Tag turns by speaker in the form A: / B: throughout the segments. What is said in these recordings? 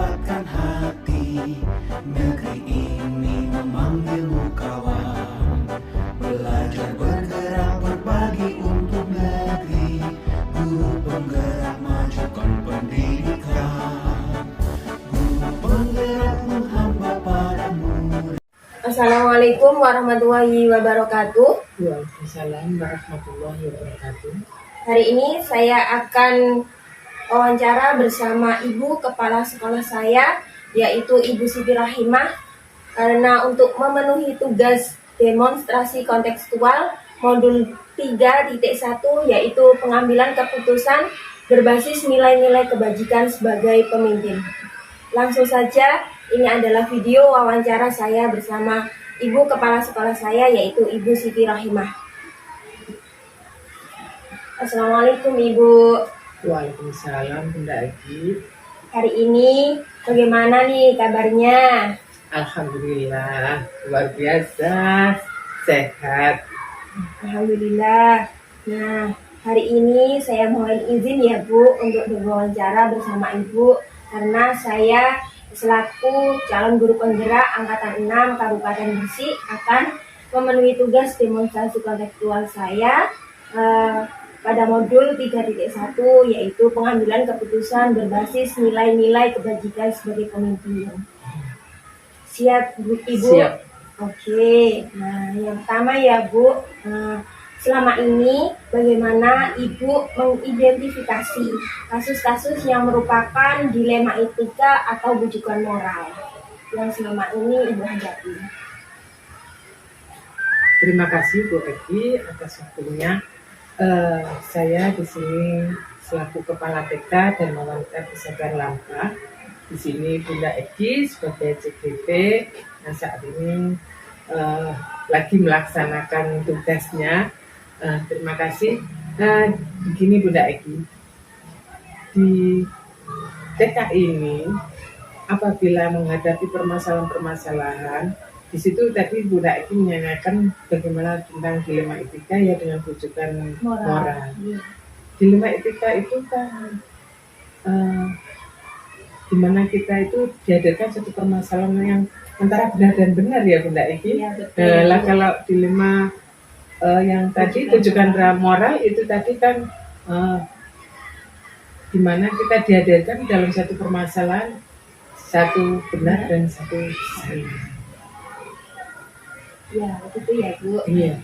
A: mendapatkan hati. Negeri ini memanggilmu kawan, belajar bergerak berbagi untuk negeri. Guru penggerak majukan pendidikan, guru penggerak menghamba para murid.
B: Assalamualaikum warahmatullahi wabarakatuh.
C: Waalaikumsalam warahmatullahi wabarakatuh.
B: Hari ini saya akan wawancara bersama Ibu Kepala Sekolah saya, yaitu Ibu Siti Rahimah, karena untuk memenuhi tugas demonstrasi kontekstual modul 3.1, yaitu pengambilan keputusan berbasis nilai-nilai kebajikan sebagai pemimpin. Langsung saja, ini adalah video wawancara saya bersama Ibu Kepala Sekolah saya, yaitu Ibu Siti Rahimah. Assalamualaikum Ibu.
C: Waalaikumsalam Bunda Egi.
B: Hari ini bagaimana nih kabarnya?
C: Alhamdulillah luar biasa sehat.
B: Alhamdulillah. Nah, hari ini saya mohon izin ya Bu untuk berwawancara bersama Ibu, karena saya selaku calon guru penggerak Angkatan 6 Kabupaten Gresik akan memenuhi tugas demonstrasi kontekstual saya pada modul 3.1, yaitu pengambilan keputusan berbasis nilai-nilai kebajikan sebagai pemimpin. Siap Bu Ibu?
C: Siap.
B: Oke. Nah, yang pertama ya Bu, selama ini bagaimana Ibu mengidentifikasi kasus-kasus yang merupakan dilema etika atau bujukan moral yang selama ini Ibu hadapi?
C: Terima kasih Bu Egi atas waktunya. Saya di sini selaku Kepala TK dan Wanita Kesadaran Langkah. Di sini Bunda Egi sebagai CGP yang saat ini lagi melaksanakan tugasnya. Terima kasih. Begini Bunda Egi, di TK ini apabila menghadapi permasalahan-permasalahan, di situ tadi Bunda Egi menanyakan bagaimana tentang dilema etika ya dengan bujukan moral. Dilema etika itu kan dimana kita itu dihadirkan satu permasalahan yang antara benar dan benar ya Bunda Egi.
B: Ya, betul.
C: Kalau dilema yang tadi bujukan moral itu tadi kan dimana kita dihadirkan dalam satu permasalahan, satu benar dan satu salah.
B: Ya, begitu ya Bu.
C: Iya.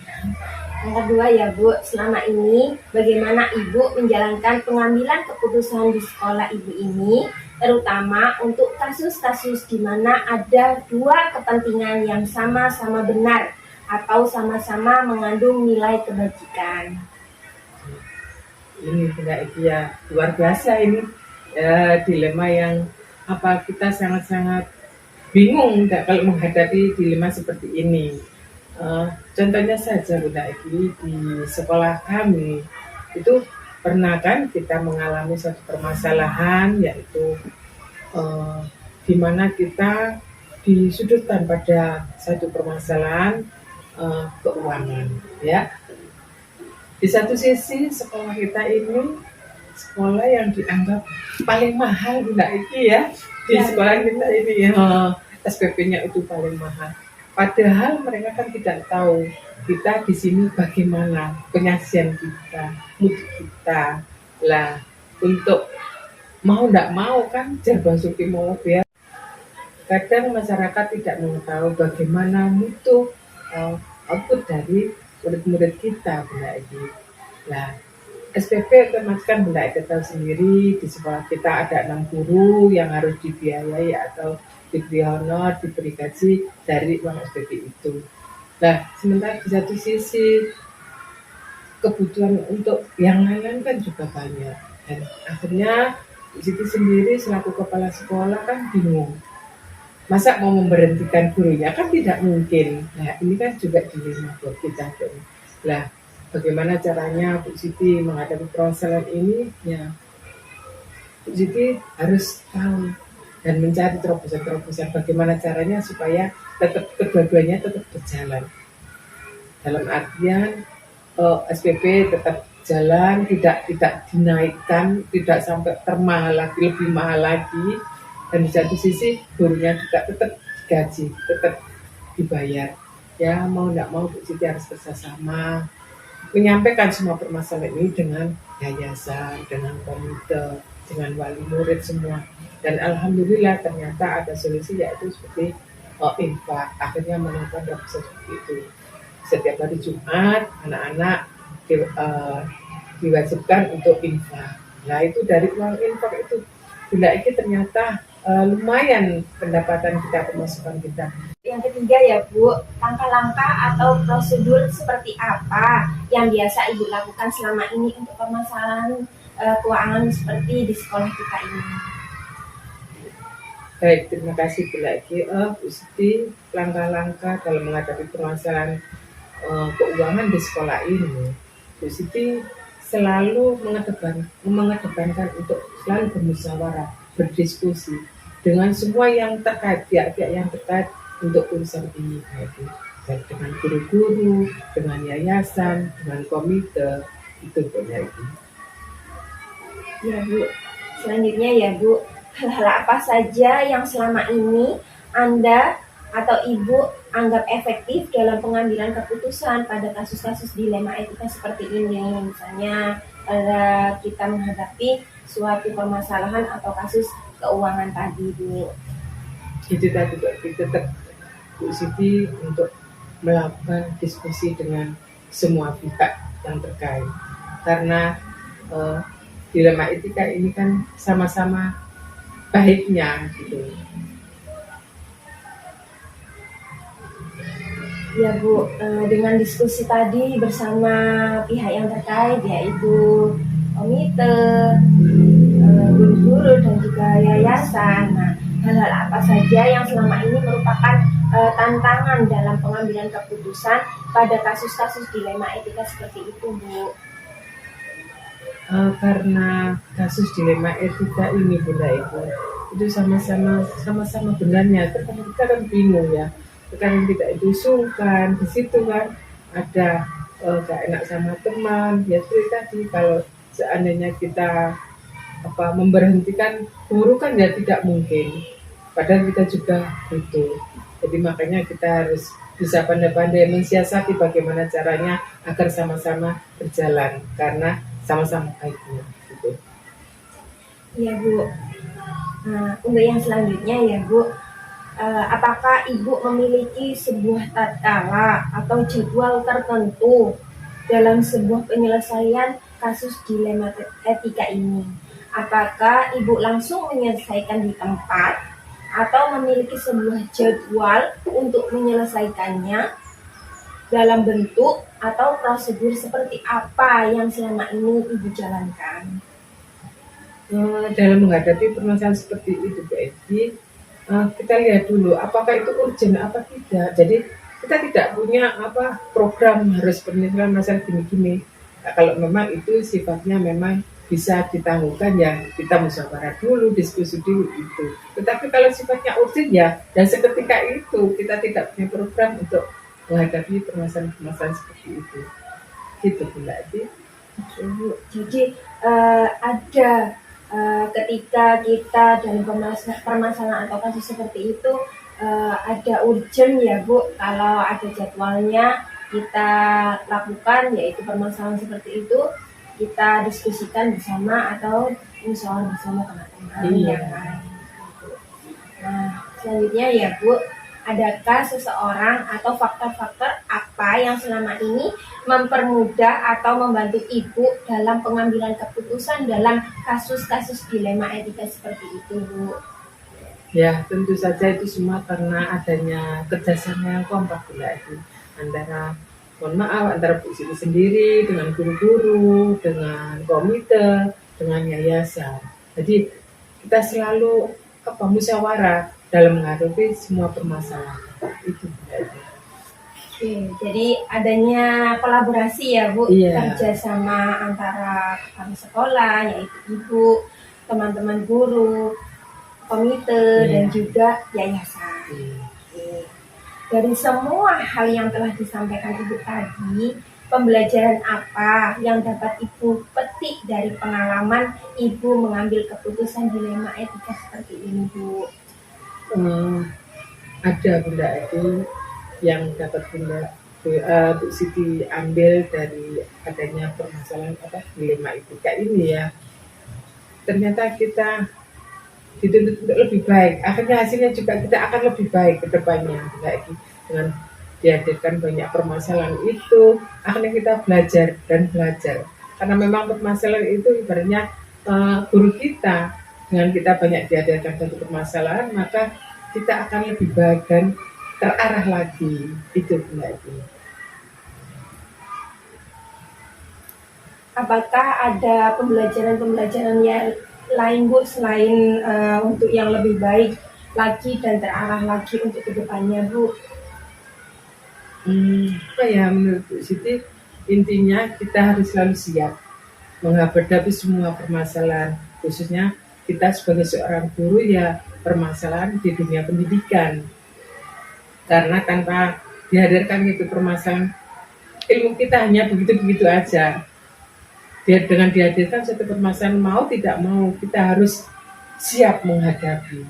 B: Yang kedua ya Bu, selama ini bagaimana Ibu menjalankan pengambilan keputusan di sekolah Ibu ini, terutama untuk kasus-kasus di mana ada dua kepentingan yang sama-sama benar atau sama-sama mengandung nilai kebajikan.
C: Ini Bunda Egi ya, luar biasa ini dilema yang kita sangat-sangat bingung kalau menghadapi dilema seperti ini. Contohnya saja Bunda Egi, di sekolah kami itu pernah kan kita mengalami suatu permasalahan, yaitu di mana kita disudutkan pada satu permasalahan keuangan ya. Di satu sisi sekolah kita ini sekolah yang dianggap paling mahal Bunda Egi ya. Di sekolah kita ini ya, SPP-nya itu paling mahal. Padahal mereka kan tidak tahu kita di sini bagaimana penyajian kita, mutu kita. Lah, untuk mau tidak mau kan Jarbasuki mau biar. Kadang masyarakat tidak mengetahui bagaimana mutu output dari murid-murid kita, Bunda Egi. Lah, SPP kan Bunda Egi tahu sendiri, di sekolah kita ada 6 guru yang harus dibiayai atau diberi honor, diberi gaji dari uang SPP itu. Nah, sementara di satu sisi kebutuhan untuk yang lain kan juga banyak. Dan akhirnya di situ sendiri selaku kepala sekolah kan bingung. Masa mau memberhentikan gurunya kan tidak mungkin. Nah, ini kan juga dilema buat kita. Nah, bagaimana caranya Bu Siti menghadapi permasalahan ini? Ya, Bu Siti harus tahu dan mencari terobosan-terobosan bagaimana caranya supaya tetap kedua-duanya tetap berjalan. Dalam artian SPP tetap jalan, tidak dinaikkan, tidak sampai termahal lagi, lebih mahal lagi. dan di satu sisi gurunya juga tetap gaji, tetap dibayar. Ya mau nggak mau Bu Siti harus bersama menyampaikan semua permasalahan ini dengan yayasan, dengan komite, dengan wali murid semua. Dan alhamdulillah ternyata ada solusi, yaitu seperti infak. Akhirnya menemukan proposal seperti itu. Setiap hari Jumat anak-anak diwajibkan untuk infak. Nah itu dari uang infak itu, bila ini ternyata lumayan pendapatan kita, pemasukan kita.
B: Yang ketiga ya Bu, langkah-langkah atau prosedur seperti apa yang biasa Ibu lakukan selama ini untuk permasalahan keuangan seperti di sekolah kita ini?
C: Baik, terima kasih Bu lagi. Bu Siti, langkah-langkah dalam menghadapi permasalahan keuangan di sekolah ini, Bu Siti selalu mengedepankan untuk selalu bermusyawarah, berdiskusi dengan semua yang terkait, pihak-pihak yang terkait untuk urusan ini, baik dengan guru-guru, dengan yayasan, dengan komite, itu banyak itu.
B: Ya Bu, selanjutnya ya Bu, hal-hal apa saja yang selama ini Anda atau Ibu anggap efektif dalam pengambilan keputusan pada kasus-kasus dilema etika seperti ini? Misalnya kita menghadapi suatu permasalahan atau kasus keuangan tadi Bu.
C: Itu tadi tetap Bu Siti untuk melakukan diskusi dengan semua pihak yang terkait, karena dilema etika ini kan sama-sama baiknya gitu.
B: Ya Bu, dengan diskusi tadi bersama pihak yang terkait yaitu komite, guru-guru dan juga yayasan. Nah, hal-hal apa saja yang selama ini merupakan tantangan dalam pengambilan keputusan pada kasus-kasus dilema etika seperti itu Bu?
C: Karena kasus dilema etika ini Bunda Ibu, itu sama-sama benarnya. Terkadang kita kan bingung ya, terkadang tidak diusulkan, di situ kan ada gak enak sama teman. Ya seperti tadi, kalau seandainya kita memberhentikan guru kan ya tidak mungkin, padahal kita juga butuh. Jadi makanya kita harus bisa pandai-pandai mensiasati bagaimana caranya agar sama-sama berjalan, karena sama-sama baiknya gitu.
B: Iya Bu. Nah, untuk yang selanjutnya ya Bu, apakah Ibu memiliki sebuah tatkala atau jadwal tertentu dalam sebuah penyelesaian kasus dilema etika ini? Apakah Ibu langsung menyelesaikan di tempat atau memiliki sebuah jadwal untuk menyelesaikannya dalam bentuk atau prosedur seperti apa yang selama ini Ibu jalankan?
C: Dalam menghadapi permasalahan seperti itu Bu Edi, kita lihat dulu apakah itu urgent apa tidak. Jadi kita tidak punya program harus penyelesaian masalah gini-gini. Nah, kalau memang itu sifatnya memang bisa ditangguhkan, ya kita musyawarah dulu, diskusi dulu itu. Tetapi kalau sifatnya urgent ya, dan seketika itu kita tidak punya program untuk menghadapi permasalahan seperti itu. Gitu Bu Edi.
B: Jadi ada ketika kita dalam permasalahan atau kasus seperti itu ada urgent ya Bu, kalau ada jadwalnya kita lakukan, yaitu permasalahan seperti itu kita diskusikan bersama atau musyawarah bersama teman-teman yang lain. Nah, selanjutnya ya Bu, adakah seseorang atau faktor-faktor apa yang selama ini mempermudah atau membantu Ibu dalam pengambilan keputusan dalam kasus-kasus dilema etika seperti itu Bu?
C: Ya, tentu saja itu semua karena adanya kerjasama yang kompak Bu Edi, antara Bu Siti sendiri dengan guru-guru, dengan komite, dengan yayasan. Jadi kita selalu musyawarah dalam menghadapi semua permasalahan itu.
B: Oke, jadi adanya kolaborasi ya Bu, kerjasama antara kepala sekolah, yaitu Ibu, teman-teman guru, komite, dan juga yayasan. Dari semua hal yang telah disampaikan Ibu tadi, pembelajaran apa yang dapat Ibu petik dari pengalaman Ibu mengambil keputusan dilema etika seperti ini, Bu?
C: Ada Bunda itu yang dapat Bunda Bu Siti ambil dari adanya permasalahan dilema etika ini ya. Ternyata kita dituntut untuk lebih baik. Akhirnya hasilnya juga kita akan lebih baik ke depannya. Dengan dihadirkan banyak permasalahan itu, akhirnya kita belajar dan belajar. Karena memang permasalahan itu ibaratnya guru kita. Dengan kita banyak dihadirkan satu permasalahan, maka kita akan lebih baik dan terarah lagi. Itu Bunda itu.
B: Apakah ada pembelajaran-pembelajaran yang lain, Bu, selain untuk yang lebih baik lagi dan terarah lagi untuk kedepannya, Bu?
C: Menurut Bu Siti, intinya kita harus selalu siap menghadapi semua permasalahan, khususnya kita sebagai seorang guru ya permasalahan di dunia pendidikan. Karena tanpa dihadirkan itu permasalahan, ilmu kita hanya begitu-begitu aja. Dengan dihadirkan satu permasalahan, mau tidak mau kita harus siap menghadapi.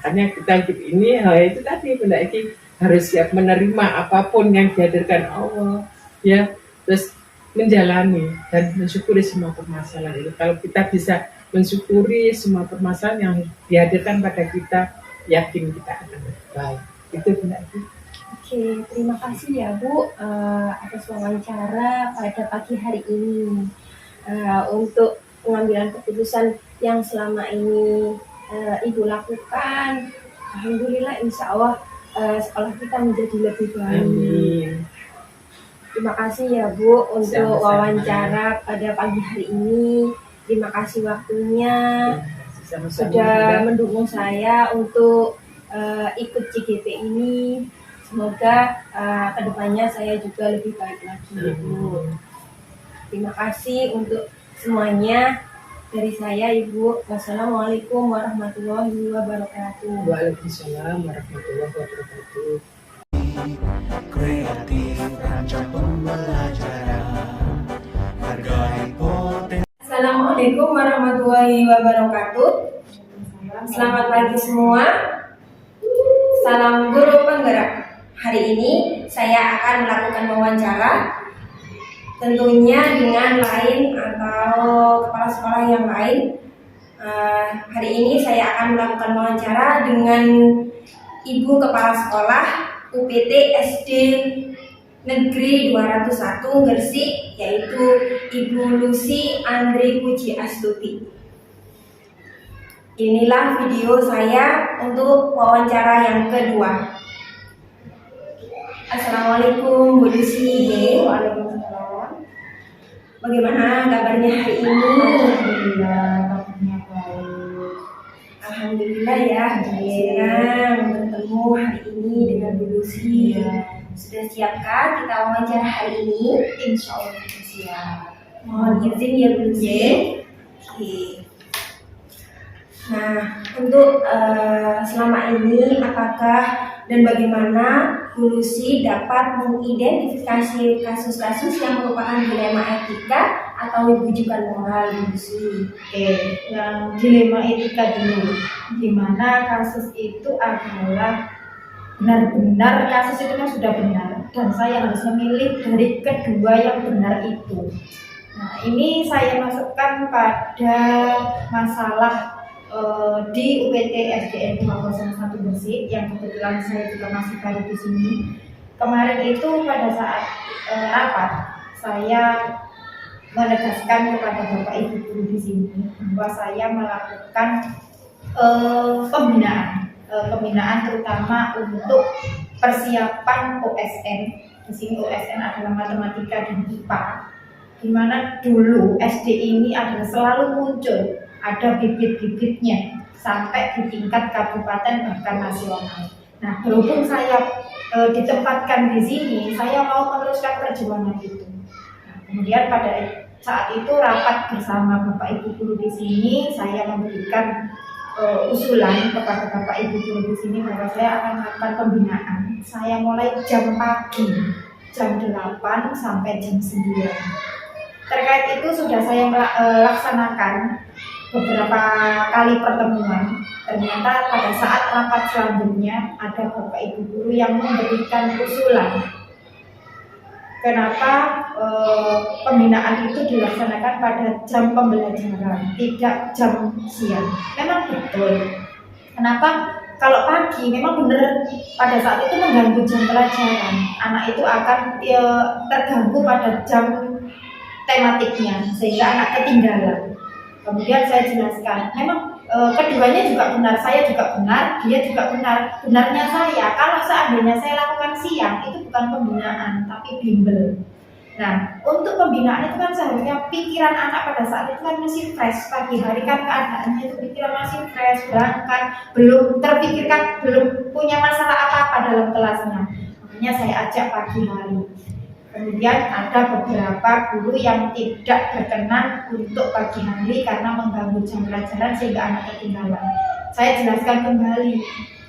C: Makanya kita hidup ini itu tadi Bunda Eki harus siap menerima apapun yang dihadirkan Allah, ya, terus menjalani dan mensyukuri semua permasalahan itu. Kalau kita bisa mensyukuri semua permasalahan yang dihadirkan pada kita, yakin kita akan lebih baik. Itu Bunda Eki.
B: Oke, terima kasih ya Bu atas wawancara pada pagi hari ini. Untuk pengambilan keputusan yang selama ini Ibu lakukan, alhamdulillah insya Allah sekolah kita menjadi lebih baik.
C: Amin.
B: Terima kasih ya Bu untuk
C: Sama-sama.
B: wawancara pada pagi hari ini. Terima kasih waktunya
C: Sama-sama,
B: sudah
C: Bunda.
B: mendukung saya untuk ikut CGP ini. Semoga kedepannya saya juga lebih baik lagi, Bu. Terima kasih untuk semuanya dari saya, Ibu. Wassalamualaikum warahmatullahi wabarakatuh.
C: Waalaikumsalam warahmatullahi wabarakatuh.
A: Kreatif rancang pembelajaran, hargai potensi.
B: Assalamualaikum warahmatullahi wabarakatuh. Selamat pagi semua. Salam guru penggerak. Hari ini saya akan melakukan wawancara, tentunya dengan lain atau kepala sekolah yang lain. Hari ini saya akan melakukan wawancara dengan Ibu Kepala Sekolah UPT SD Negeri 201 Gresik, yaitu Ibu Lucy Andri Puji Astuti. Inilah video saya untuk wawancara yang kedua. Assalamualaikum Bu Lucy.
D: Waalaikumsalam.
B: Bagaimana kabarnya hari ini?
D: Alhamdulillah, kabarnya baik.
B: Alhamdulillah ya, senang bertemu hari ini dengan Bu Lucy. Sudah siapkah kita wawancara hari ini?
D: Insya Allah siap.
B: Mohon izin ya Bu Lucy. Oke. Nah, untuk selama ini apakah dan bagaimana Bu Lucy dapat mengidentifikasi kasus-kasus yang merupakan dilema etika atau rujukan moral, Bu Lucy?
D: Oke, yang dilema etika dulu. Di mana kasus itu adalah benar-benar kasus itu kan sudah benar dan saya harus memilih dari kedua yang benar itu. Nah, ini saya masukkan pada masalah di UPT SDN 201 Gresik yang kebetulan saya juga masih baru di sini. Kemarin itu pada saat rapat saya menegaskan kepada Bapak Ibu guru di sini bahwa saya melakukan pembinaan terutama untuk persiapan OSN. Di sini OSN adalah matematika dan IPA. Di mana dulu SD ini adalah selalu muncul, ada bibit-bibitnya sampai di tingkat kabupaten bahkan nasional. Nah, berhubung saya ditempatkan di sini, saya mau meneruskan perjuangan itu. Nah, kemudian pada saat itu rapat bersama Bapak Ibu guru di sini, saya memberikan usulan kepada Bapak Ibu guru di sini bahwa saya akan melakukan pembinaan. Saya mulai jam pagi jam 8 sampai jam 9. Terkait itu sudah saya laksanakan beberapa kali pertemuan. Ternyata pada saat rapat selanjutnya ada Bapak Ibu guru yang memberikan usulan kenapa pembinaan itu dilaksanakan pada jam pembelajaran, tidak jam siang. Memang betul. Kenapa? Kalau pagi memang benar pada saat itu mengganggu jam pelajaran. Anak itu akan terganggu pada jam tematiknya sehingga anak ketinggalan. Kemudian saya jelaskan, memang keduanya juga benar, saya juga benar, dia juga benar. Benarnya saya, kalau seandainya saya lakukan siang itu bukan pembinaan tapi bimbel. Nah, untuk pembinaan itu kan seharusnya pikiran anak pada saat itu kan masih fresh. Pagi hari kan keadaannya itu pikiran masih fresh, berangkat, belum terpikirkan, belum punya masalah apa-apa dalam kelasnya. Makanya saya ajak pagi hari. Kemudian ada beberapa guru yang tidak berkenan untuk pagi hari karena mengganggu jam pelajaran sehingga anak ketinggalan. Saya jelaskan kembali,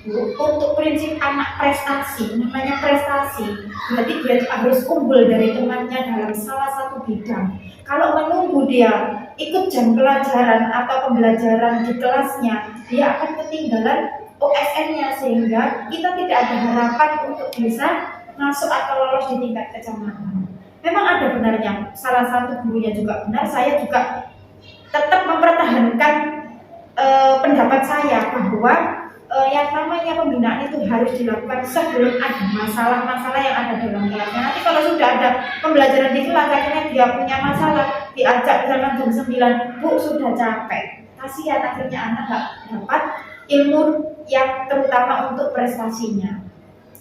D: Bu, untuk prinsip anak prestasi, namanya prestasi, berarti dia harus unggul dari temannya dalam salah satu bidang. Kalau menunggu dia ikut jam pelajaran atau pembelajaran di kelasnya, dia akan ketinggalan OSN-nya sehingga kita tidak ada harapan untuk bisa masuk atau lolos di tingkat kecamatan. Memang ada benarnya, salah satu gurunya juga benar, saya juga tetap mempertahankan pendapat saya bahwa yang namanya pembinaan itu harus dilakukan sebelum ada masalah-masalah yang ada dalam kelasnya. Nanti kalau sudah ada pembelajaran di kelas, akhirnya dia punya masalah, diajak misalkan jam 9, Bu sudah capek, kasihan akhirnya anak nggak dapat ilmu yang terutama untuk prestasinya.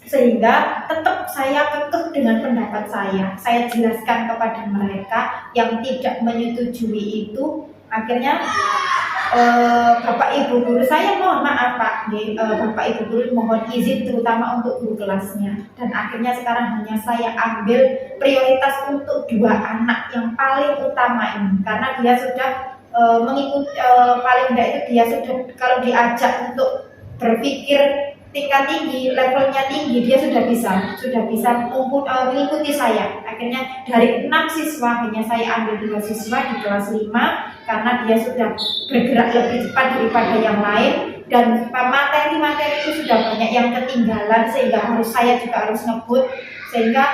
D: Sehingga tetap saya kekeh dengan pendapat saya jelaskan kepada mereka yang tidak menyetujui itu. Akhirnya Bapak Ibu guru saya mohon maaf Pak, Bapak Ibu guru mohon izin terutama untuk guru kelasnya. Dan akhirnya sekarang hanya saya ambil prioritas untuk 2 anak yang paling utama ini, karena dia sudah mengikuti paling tidak itu dia sudah kalau diajak untuk berpikir tingkat tinggi, levelnya tinggi, dia sudah bisa mengikuti saya. Akhirnya dari 6 siswa hanya saya ambil 2 siswa di kelas 5 karena dia sudah bergerak lebih cepat daripada yang lain, dan materi-materi itu sudah banyak yang ketinggalan sehingga saya juga harus ngebut, sehingga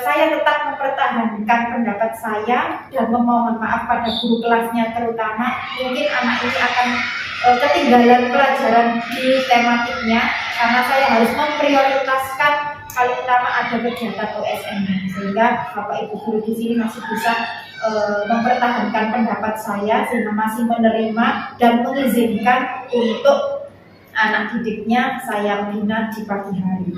D: saya tetap mempertahankan pendapat saya dan memohon maaf pada guru kelasnya, terutama mungkin anak ini akan ketinggalan pelajaran di tematiknya karena saya harus memprioritaskan paling utama ada kegiatan OSN, sehingga Bapak Ibu guru di sini masih bisa mempertahankan pendapat saya sehingga masih menerima dan mengizinkan untuk anak didiknya saya bina di pagi hari.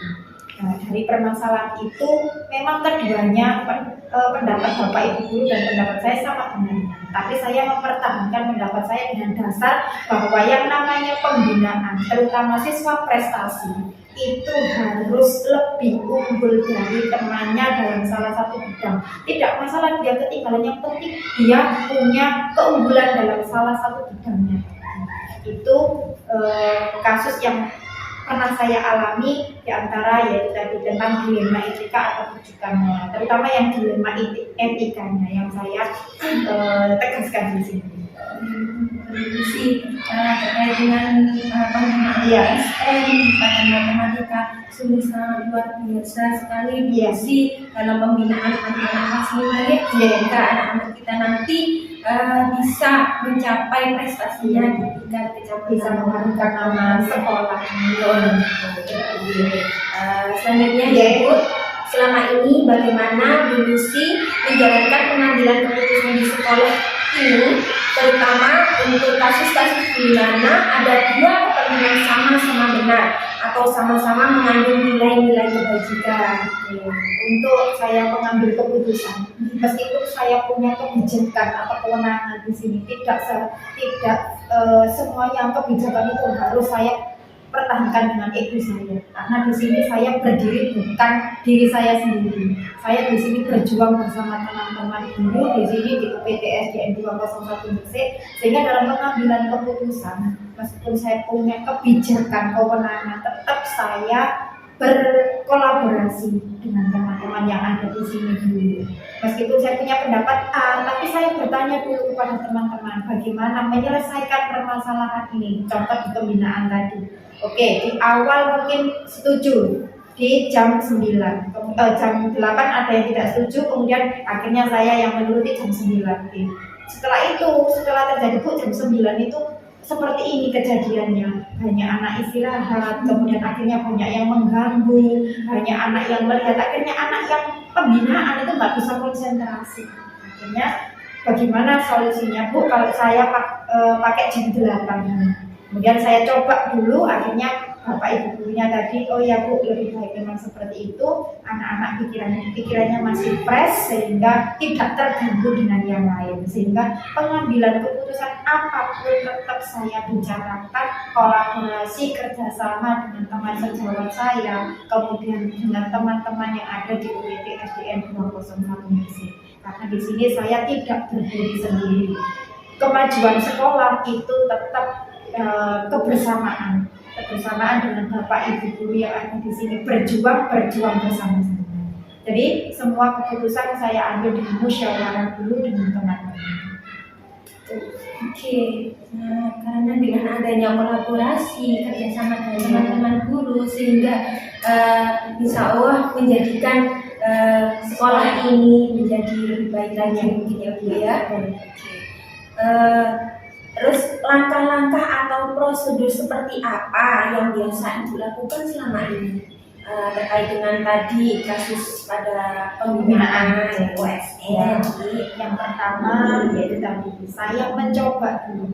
D: Nah, dari permasalahan itu memang keduanya pendapat Bapak Ibu guru dan pendapat saya sama dengannya. Tapi saya mempertahankan pendapat saya dengan dasar bahwa yang namanya pembinaan, terutama siswa prestasi, itu harus lebih unggul dari temannya dalam salah satu bidang. Tidak masalah dia ketinggalan, yang penting dia punya keunggulan dalam salah satu bidangnya. Itu kasus yang pernah saya alami di antara yaitu tadi tentang dilema etika atau rujukannya, terutama yang dilema etikanya yang saya tegaskan di sini.
B: Terkait dengan penggunaan SN pada matematika sungguh sangat luar biasa sekali dalam pembinaan anak-anak kelas 5 ya, jika anak-anak kita nanti bisa mencapai prestasinya di tingkat kecamatan,
D: Bisa mengharumkan nama sekolah.
B: Selanjutnya yaitu selama ini bagaimana Bu Lucy menjalankan pengambilan keputusan di sekolah ini, terutama untuk kasus-kasus di mana ada 2 kepentingan sama-sama benar atau sama-sama mengandung nilai-nilai kebajikan.
D: Untuk saya mengambil keputusan, meskipun saya punya kebijakan atau kewenangan di sini, tidak semuanya kebijakan itu harus saya pertahankan dengan ego saya, karena di sini saya berdiri bukan diri saya sendiri. Saya di sini berjuang bersama teman-teman guru di sini di UPTSDN 201 BC, sehingga dalam pengambilan keputusan, meskipun saya punya kebijakan kewenangan, tetap saya berkolaborasi dengan teman-teman yang ada di sini dulu. Meskipun saya punya pendapat A, tapi saya bertanya dulu kepada teman-teman bagaimana menyelesaikan permasalahan ini. Contoh di pembinaan tadi. Oke, di awal mungkin setuju di jam 9, jam 8 ada yang tidak setuju, kemudian akhirnya saya yang menuruti jam 9. Oke. Setelah terjadi Bu jam 9 itu seperti ini kejadiannya, banyak anak istirahat, kemudian akhirnya banyak yang mengganggu, banyak anak yang melihat, akhirnya anak yang pembinaan itu nggak bisa konsentrasi. Akhirnya bagaimana solusinya Bu kalau saya pakai jam 8 ini? Kemudian saya coba dulu, akhirnya Bapak Ibu gurunya tadi, oh ya Bu, lebih baik memang seperti itu, anak-anak pikirannya masih fresh sehingga tidak terganggu dengan yang lain, sehingga pengambilan keputusan apapun tetap saya bicarakan, kolaborasi kerjasama dengan teman sejawat saya, kemudian dengan teman-teman yang ada di UIT SDN 201 Gresik. Karena di sini saya tidak berdiri sendiri. Kemajuan sekolah itu tetap kebersamaan dengan Bapak Ibu guru yang ada di sini, berjuang bersama-sama. Jadi semua keputusan saya ambil dengan musyawarah dulu dengan teman-teman.
B: Oke, nah, karena dengan adanya kolaborasi kerjasama dengan teman-teman guru sehingga insya Allah menjadikan sekolah ini menjadi lebih baik lagi mungkin ya Bu ya. Terus langkah-langkah atau prosedur seperti apa yang biasa Ibu lakukan selama ini terkait dengan tadi kasus pada pembinaan OSN?
D: Yang pertama yaitu tadi saya mencoba dulu,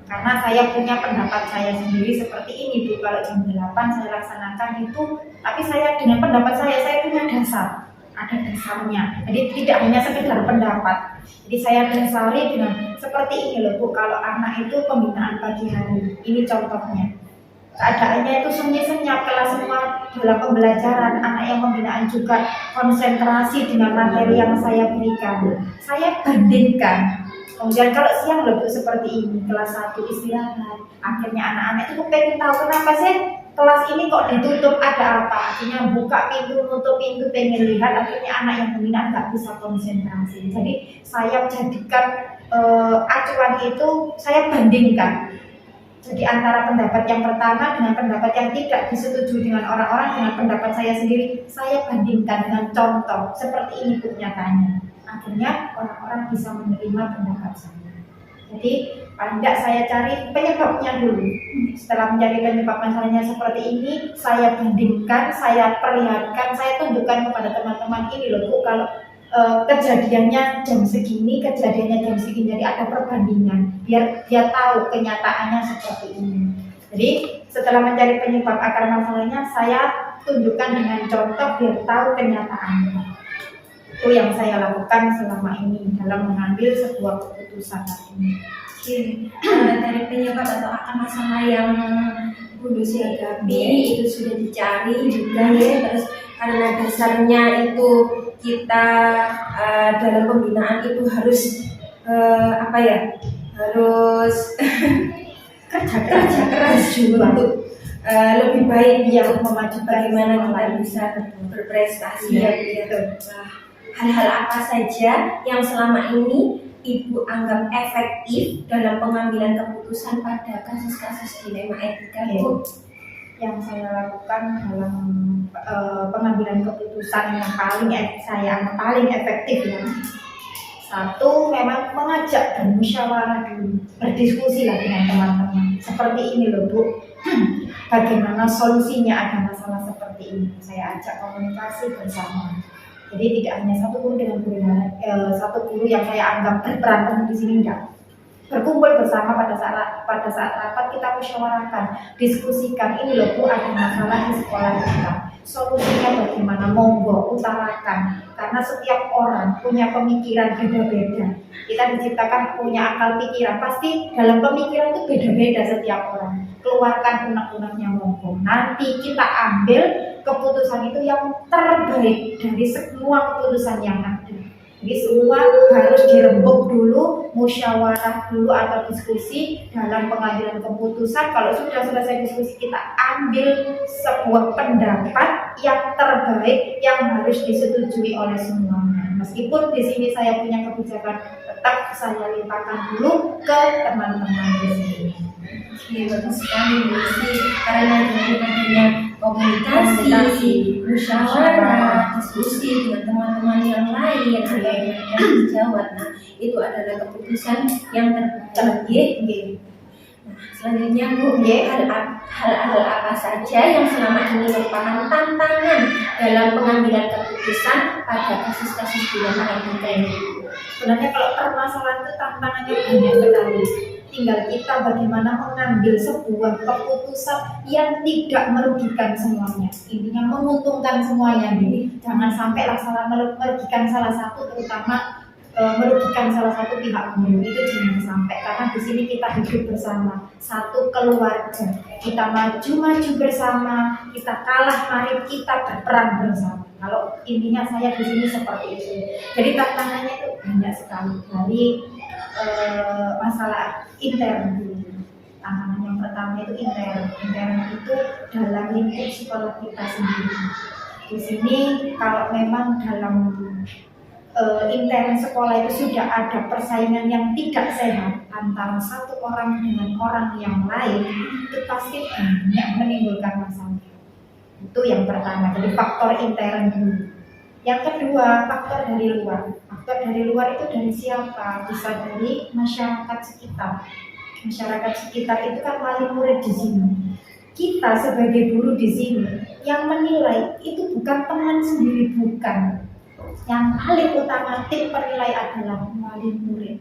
D: karena saya punya pendapat saya sendiri seperti ini Bu. Kalau jam 8 saya laksanakan itu, tapi saya dengan pendapat saya punya dasar, ada dasarnya. Jadi tidak hanya sekedar pendapat. Jadi saya dasari dengan seperti ini loh Bu, kalau anak itu pembinaan pagi hari, ini contohnya. Keadaannya itu sunyi-senyap, kelas semua dalam pembelajaran, anak yang pembinaan juga konsentrasi dengan materi yang saya berikan. Saya bandingkan. Kemudian kalau siang loh Bu seperti ini, kelas 1 istirahat, akhirnya anak-anak itu pengen tahu kenapa sih kelas ini kok ditutup, ada apa? Akhirnya buka pintu, nutup pintu, pengen lihat, akhirnya anak yang pembinaan nggak bisa konsentrasi. Jadi saya jadikan acuan itu, saya bandingkan. Jadi antara pendapat yang pertama dengan pendapat yang tidak disetujui dengan orang-orang, dengan pendapat saya sendiri, saya bandingkan dengan contoh seperti ini Bu nyatanya. Akhirnya orang-orang bisa menerima pendapat saya. Jadi paling tidak saya cari penyebabnya dulu. Setelah mencari penyebab masalahnya seperti ini, saya bandingkan, saya perlihatkan, saya tunjukkan kepada teman-teman ini loh Bu, kalau kejadiannya jam segini, jadi ada perbandingan, biar dia tahu kenyataannya seperti ini. Jadi setelah mencari penyebab akar masalahnya, saya tunjukkan dengan contoh biar tahu kenyataannya. Itu yang saya lakukan selama ini dalam mengambil sebuah keputusan ini.
B: Dari penyebab atau akar masalah yang Bu Lucy hadapi itu sudah dicari juga ya. Terus karena dasarnya itu kita dalam pembinaan itu harus harus kerja keras juga untuk lebih baik ya, memajukan bagaimana kita bisa berprestasi ya gitu. Hal-hal apa saja yang selama ini Ibu anggap efektif dalam pengambilan keputusan pada kasus-kasus dilema etika Bu?
D: Yang saya lakukan dalam pengambilan keputusan yang paling efektif ya. Satu, memang mengajak bermusyawarah dulu, berdiskusi lah dengan teman-teman. Seperti ini loh Bu, bagaimana solusinya ada masalah seperti ini. Saya ajak komunikasi bersama. Jadi tidak hanya satu guru dengan satu guru yang saya anggap berperan di sini, enggak. Berkumpul bersama pada saat rapat kita musyawarahkan, diskusikan ini loh Bu, ada masalah di sekolah kita. Solusinya bagaimana? Monggo utarakan, karena setiap orang punya pemikiran beda-beda. Kita diciptakan punya akal pikiran, pasti dalam pemikiran itu beda-beda setiap orang. Keluarkan unek-uneknya monggo. Nanti kita ambil keputusan itu yang terbaik dari semua keputusan yang ada. Jadi semua harus dirembuk dulu, musyawarah dulu atau diskusi dalam pengambilan keputusan. Kalau sudah selesai diskusi, kita ambil sebuah pendapat yang terbaik yang harus disetujui oleh semuanya. Meskipun di sini saya punya kebijakan, tetap saya limpahkan dulu ke teman-teman di sini.
B: Oke, bagus sekali Bu Lucy. Karena dengan adanya komunikasi, musyawarah, diskusi dengan teman-teman yang lain, ada yang dijawab. Nah, itu adalah keputusan yang terbaik. Nah, selanjutnya Bu, hal-hal apa saja yang selama ini merupakan tantangan dalam pengambilan keputusan pada kasus-kasus dilema yang terjadi?
D: Sebenarnya kalau permasalahan itu tantangannya banyak sekali. Tinggal kita bagaimana mengambil sebuah keputusan yang tidak merugikan semuanya. Intinya menguntungkan semuanya. Jangan sampai merugikan salah satu, terutama merugikan salah satu pihak dulu. Itu jangan sampai, karena di sini kita hidup bersama, satu keluarga. Kita maju bersama, kita kalah, mari kita berperang bersama. Kalau intinya saya di sini seperti itu. Jadi tantangannya itu banyak sekali, dari masalah intern dulu. Tantangan yang pertama itu intern itu dalam lingkup sekolah kita sendiri. Di sini kalau memang dalam intern sekolah itu sudah ada persaingan yang tidak sehat antara satu orang dengan orang yang lain, itu pasti banyak menimbulkan masalah. Itu yang pertama, jadi faktor intern dulu. Yang kedua, faktor dari luar. Faktor dari luar itu dari siapa? Bisa dari masyarakat sekitar. Masyarakat sekitar itu kan wali murid di sini. Kita sebagai guru di sini yang menilai itu bukan teman sendiri, bukan. Yang paling utama tim penilai adalah wali murid.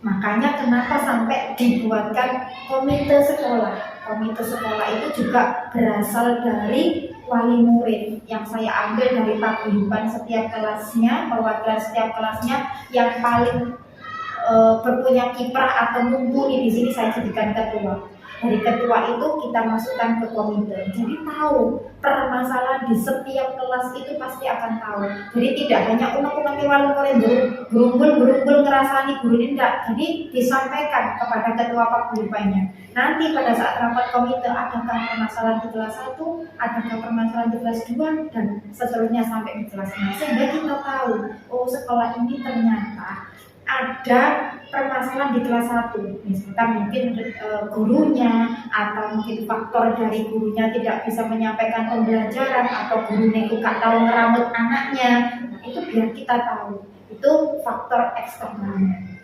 D: Makanya kenapa sampai dibuatkan komite sekolah. Komite sekolah itu juga berasal dari wali murid yang saya ambil dari paguyuban setiap kelasnya, perwakilan setiap kelasnya yang paling berpunya kiprah atau mumpuni di sini saya jadikan ketua. Dari ketua itu kita masukkan ke komite. Jadi tahu permasalahan di setiap kelas itu pasti akan tahu. Jadi tidak hanya unek-unek wali murid gerumbul ngerasani guru ini, enggak. Jadi disampaikan kepada ketua paguyubannya. Nanti pada saat rapat komite, adakah permasalahan di kelas 1, adakah permasalahan di kelas 2, dan seterusnya sampai di kelas 5. Sehingga kita tahu, oh sekolah ini ternyata ada permasalahan di kelas 1. Misalkan mungkin gurunya, atau mungkin faktor dari gurunya tidak bisa menyampaikan pembelajaran, atau gurunya itu gak tahu ngeramut anaknya. Nah, itu biar kita tahu. Itu faktor eksternalnya.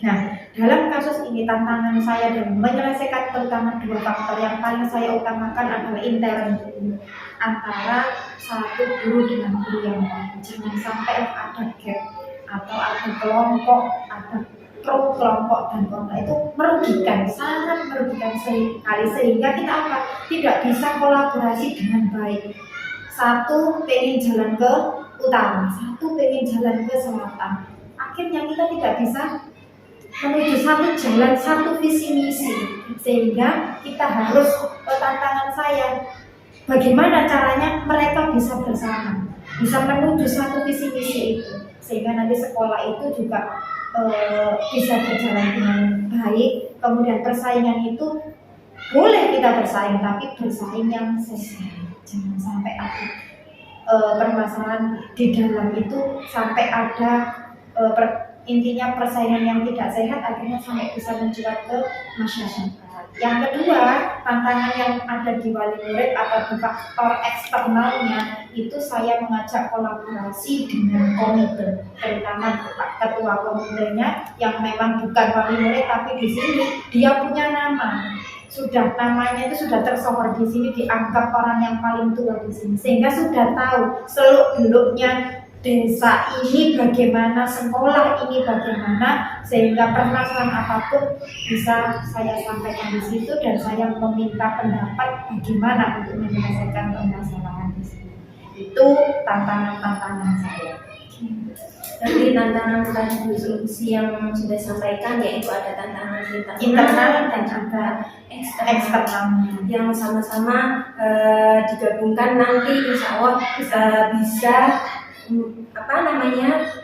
D: Nah, dalam kasus ini tantangan saya dalam menyelesaikan terutama dua faktor yang paling saya utamakan adalah intern antara satu guru dengan guru yang lain. Jangan sampai ada gap atau ada kelompok, ada pro kelompok dan kontra, itu merugikan, sangat merugikan sekali, sehingga kita tidak bisa kolaborasi dengan baik. Satu pengen jalan ke utara, satu pengen jalan ke selatan. Akhirnya kita tidak bisa menuju satu jalan, satu visi misi, sehingga kita harus, tantangan saya bagaimana caranya mereka bisa bersama, bisa menuju satu visi misi itu, sehingga nanti sekolah itu juga bisa berjalan dengan baik. Kemudian persaingan itu boleh kita bersaing, tapi bersaing yang sehat. Jangan sampai ada permasalahan di dalam itu, sampai ada intinya persaingan yang tidak sehat, akhirnya sampai bisa mencuat ke masyarakat. Yang kedua, tantangan yang ada di wali murid atau di faktor eksternalnya itu saya mengajak kolaborasi dengan komite, terutama ketua komitenya yang memang bukan wali murid, tapi di sini dia punya nama. Sudah namanya itu sudah tersohor di sini, dianggap orang yang paling tua di sini, sehingga sudah tahu seluk-beluknya desa ini bagaimana, sekolah ini bagaimana, sehingga permasalahan apapun bisa saya sampaikan di situ, dan saya meminta pendapat bagaimana untuk menyelesaikan permasalahan di sini. Itu tantangan-tantangan saya.
B: Dari tantangan tadi Bu Lucy yang sudah sampaikan, yaitu ada tantangan
D: Internal
B: dan juga
D: eksternal
B: yang sama-sama digabungkan nanti insya Allah bisa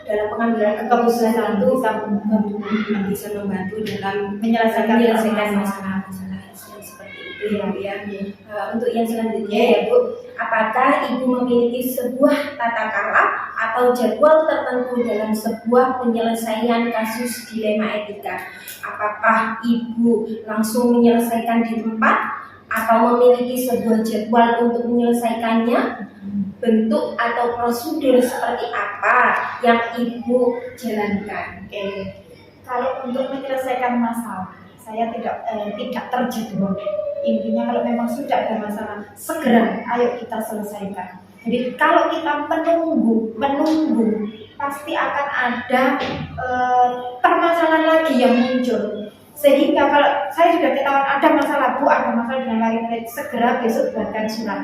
B: dalam pengambilan keputusan itu bisa membantu dalam menyelesaikan masalah-masalah yang seperti itu Iya, ya. Untuk yang selanjutnya ya Bu, apakah Ibu memiliki sebuah tata cara atau jadwal tertentu dalam sebuah penyelesaian kasus dilema etika? Apakah Ibu langsung menyelesaikan di tempat atau memiliki sebuah jadwal untuk menyelesaikannya? Bentuk atau prosedur seperti apa yang Ibu jalankan?
D: Oke. Kalau untuk menyelesaikan masalah, saya tidak terjadwal. Intinya kalau memang sudah ada masalah, segera ayo kita selesaikan. Jadi kalau kita menunggu, pasti akan ada permasalahan lagi yang muncul. Sehingga kalau saya juga ketahuan ada masalah dengan murid, segera besok buatkan surat,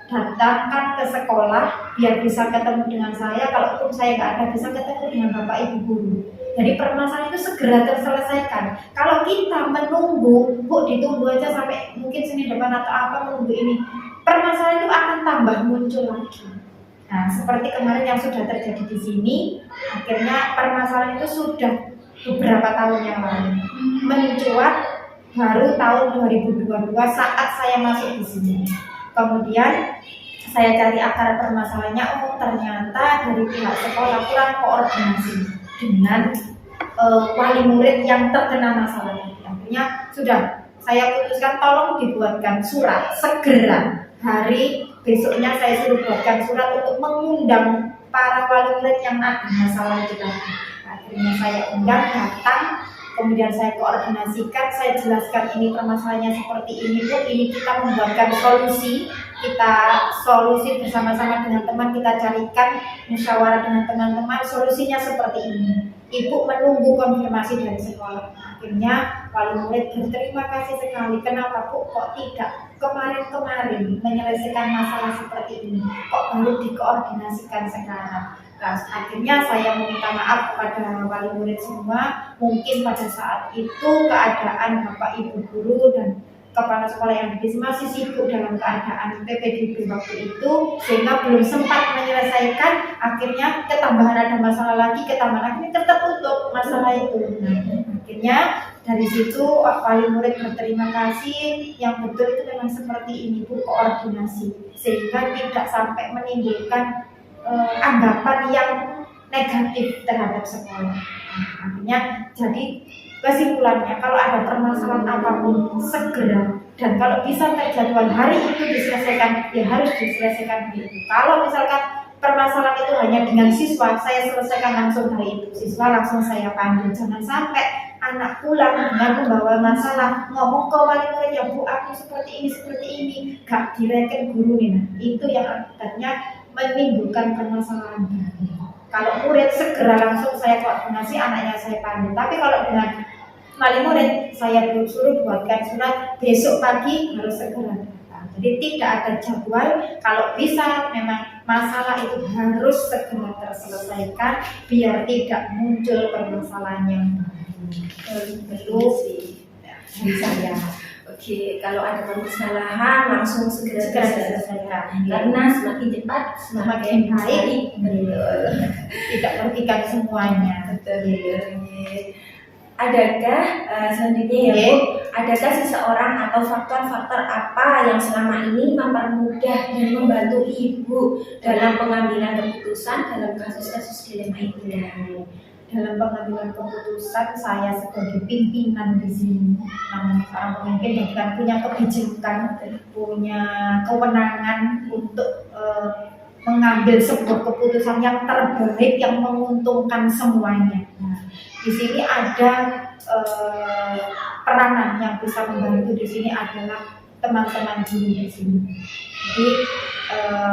D: datangkan ke sekolah biar bisa ketemu dengan saya. Kalau saya nggak ada, bisa ketemu dengan bapak ibu guru. Jadi permasalahan itu segera terselesaikan. Kalau kita menunggu, Bu, ditunggu aja sampai mungkin Senin depan atau apa, menunggu ini, permasalahan itu akan tambah muncul lagi. Nah, seperti kemarin yang sudah terjadi di sini, akhirnya permasalahan itu sudah beberapa tahun yang lalu mencuat baru tahun 2022 saat saya masuk di sini. Kemudian saya cari akar permasalahannya, oh ternyata dari pihak sekolah kurang koordinasi dengan wali murid yang terkena masalah ini. Akhirnya sudah saya putuskan tolong dibuatkan surat segera. Hari besoknya saya suruh buatkan surat untuk mengundang para wali murid yang ada masalah itu tadi. Akhirnya saya undang, datang, kemudian saya koordinasikan, saya jelaskan ini permasalahannya seperti ini Bu, ini kita membuatkan solusi, kita solusi bersama-sama dengan teman, kita carikan musyawarah dengan teman-teman, solusinya seperti ini. Ibu menunggu konfirmasi dari sekolah. Akhirnya wali murid berterima kasih sekali. Kenapa Bu kok tidak kemarin-kemarin menyelesaikan masalah seperti ini? Kok baru dikoordinasikan sekarang? Nah, akhirnya saya meminta maaf kepada wali murid semua. Mungkin pada saat itu keadaan Bapak Ibu guru dan kepala sekolah yang masih sibuk dalam keadaan PPDB waktu itu, sehingga belum sempat menyelesaikan. Akhirnya ketambahan ada masalah lagi, ini tertutup masalah itu. Nah, akhirnya dari situ wali murid berterima kasih. Yang betul itu memang seperti ini Bu, koordinasi, sehingga tidak sampai menimbulkan anggapan yang negatif terhadap sekolah. Akhirnya jadi kesimpulannya, kalau ada permasalahan apapun segera, dan kalau bisa terjadwal hari itu diselesaikan, ya harus diselesaikan hari itu. Kalau misalkan permasalahan itu hanya dengan siswa, saya selesaikan langsung hari itu. Siswa langsung saya panggil. Jangan sampai anak pulang dengan membawa masalah, ngomong ke wali murid, ya Bu aku seperti ini, gak direken guru nih. Nah, itu yang akhirnya menimbulkan permasalahan. Kalau murid segera langsung saya koordinasi, anaknya saya panggil. Tapi kalau dengan wali murid, saya suruh buatkan surat, besok pagi harus segera datang. Jadi tidak ada jadwal. Kalau bisa memang masalah itu harus segera terselesaikan biar tidak muncul permasalahan yang baru. Dari saya.
B: Oke, kalau ada permasalahan langsung segera diselesaikan. Karena semakin cepat semakin baik.
D: Betul. Tidak merugikan semuanya.
B: Betul. Adakah selanjutnya ya Bu, adakah seseorang atau faktor-faktor apa yang selama ini mempermudah dan membantu Ibu dalam pengambilan keputusan dalam kasus-kasus dilema ini?
D: Dalam pengambilan keputusan, saya sebagai pimpinan di sini, namanya seorang pemimpin yang kan punya kebijakan, punya kewenangan untuk mengambil sebuah keputusan yang terbaik yang menguntungkan semuanya. Nah, di sini ada peranan yang bisa membantu di sini adalah teman-teman guru di sini. Jadi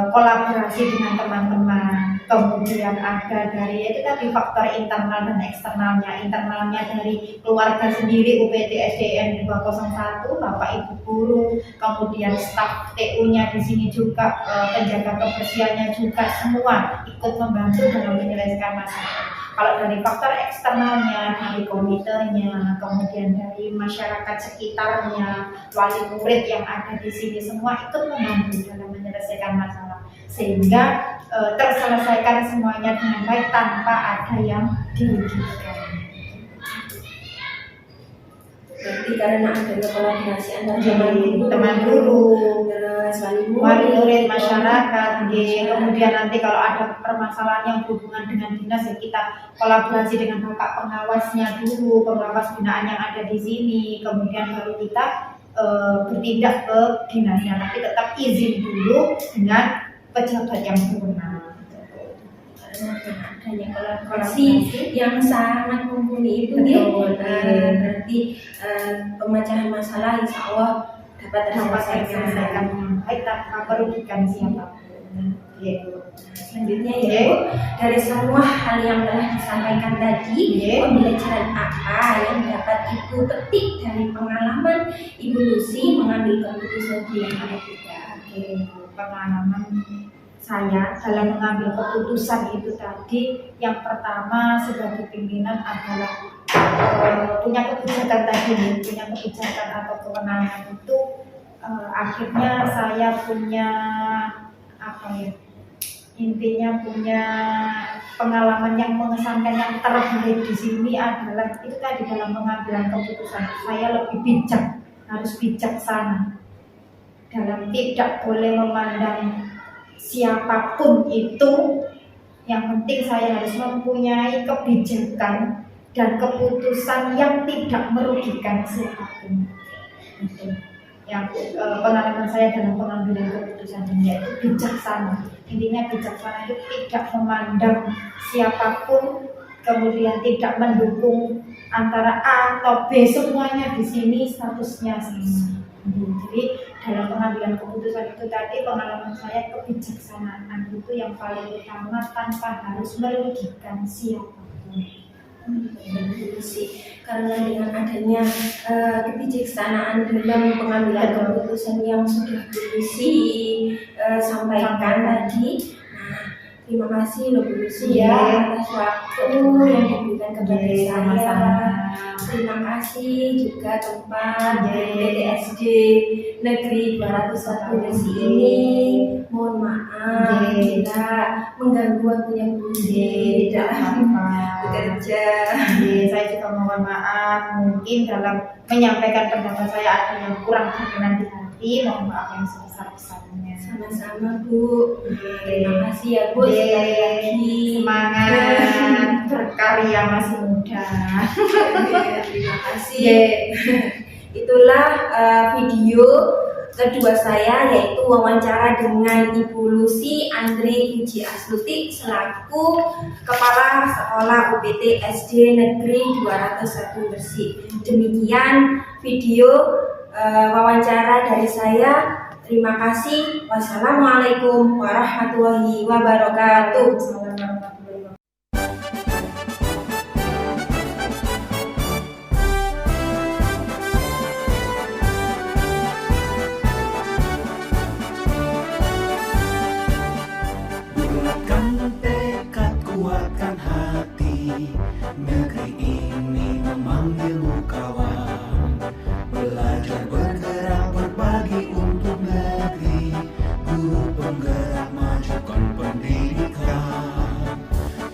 D: kolaborasi dengan teman-teman, kemudian ada dari itu tadi faktor internal dan eksternalnya. Internalnya dari keluarga sendiri, UPT SDN 201, Bapak Ibu guru, kemudian staf TU-nya di sini juga, penjaga kebersihannya juga, semua ikut membantu dalam menyelesaikan masalah. Kalau dari faktor eksternalnya, dari komitenya, kemudian dari masyarakat sekitarnya, wali murid yang ada di sini, semua ikut membantu dalam menyelesaikan masalah, sehingga terselesaikan semuanya dengan baik tanpa ada yang dirugikan.
B: Berarti karena adanya kolaborasi antar teman
D: guru,
B: terus
D: wali murid, masyarakat, kemudian nanti kalau ada permasalahan yang berhubungan dengan dinas ya kita kolaborasi dengan bapak pengawasnya dulu, pengawas binaan yang ada di sini, kemudian baru kita bertindak ke dinasnya, tapi tetap izin dulu dengan pejabat yang berwenang.
B: adanya kolaborasi yang sangat mumpuni itu berarti pemecahan masalah insya Allah dapat
D: terselesaikan dengan baik tanpa merugikan siapapun.
B: Selanjutnya Ibu, dari semua hal yang telah disampaikan tadi, pembelajaran apa yang dapat Ibu petik dari pengalaman Ibu Lucy mengambil keputusan di yang ketiga?
D: Pengalaman saya dalam mengambil keputusan itu tadi, yang pertama sebagai pimpinan adalah punya kebijakan tadi, punya kebijakan atau kewenangan itu akhirnya saya punya intinya punya pengalaman yang mengesankan. Yang terbaik di sini adalah itu tadi dalam pengambilan keputusan saya lebih bijak, harus bijaksana dalam tidak boleh memandang siapapun itu. Yang penting saya harus mempunyai kebijakan dan keputusan yang tidak merugikan siapapun. Yang pengalaman saya dalam pengambilan keputusan ini yaitu bijaksana. Intinya bijaksana itu tidak memandang siapapun, kemudian tidak mendukung antara A atau B, semuanya di sini statusnya sama. Jadi dalam pengambilan keputusan itu tadi pengalaman saya kebijaksanaan itu yang paling utama tanpa harus merugikan siapapun.
B: Karena dengan adanya kebijaksanaan dalam pengambilan keputusan yang sudah Bu Lucy sampaikan tadi, terima kasih loh Bu Lucy atas waktu yang diberikan kepada saya. Terima kasih juga tempat PTSD Negeri 201 Gresik ini. Mohon maaf bila mengganggu waktunya Bu Lucy dalam bekerja.
D: Saya juga mohon maaf mungkin dalam menyampaikan pendapat saya ada yang kurang berkenan di hati, mohon maaf yang sebesar-besarnya.
B: Sama-sama Bu. Terima kasih ya Bu, sekali lagi
D: semangat berkarya masih muda.
B: Terima kasih. Itulah video kedua saya, yaitu wawancara dengan Ibu Lucy Andri Puji Astuti selaku Kepala Sekolah UPT SD Negeri 201 Gresik. Demikian video wawancara dari saya. Terima kasih. Wassalamualaikum warahmatullahi wabarakatuh.
A: Bulatkan tekad, kuatkan hati, negeri ini memanggilmu kawan. Belajar, bergerak, berbagi untuk negeri, guru penggerak majukan pendidikan.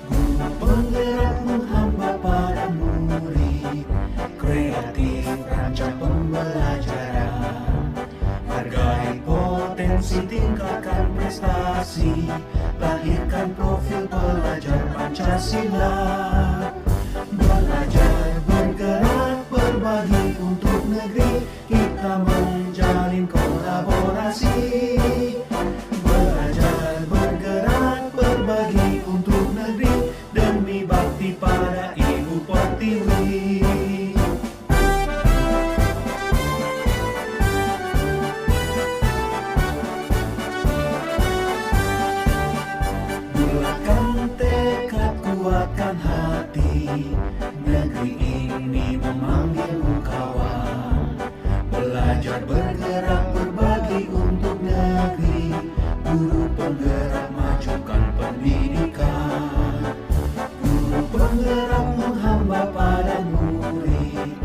A: Guru penggerak menghamba pada murid, kreatif rancang pembelajaran. Hargai potensi, tingkatkan prestasi, lahirkan profil pelajar Pancasila. Belajar, bergerak, berbagi untuk negeri, kita menjalin kolaborasi. Belajar, bergerak, berbagi untuk negeri, demi bakti pada Ibu Pertiwi. Bulatkan tekad, kuatkan hati, negeri ini memanggilmu kawan. Belajar, bergerak, berbagi untuk negeri, guru penggerak majukan pendidikan. Guru penggerak menghamba pada murid,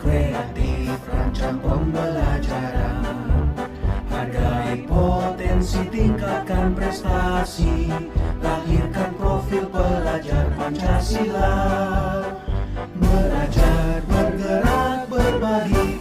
A: kreatif rancang pembelajaran. Hargai potensi, tingkatkan prestasi, lahirkan profil pelajar Pancasila. Belajar, bergerak, berbagi berbagi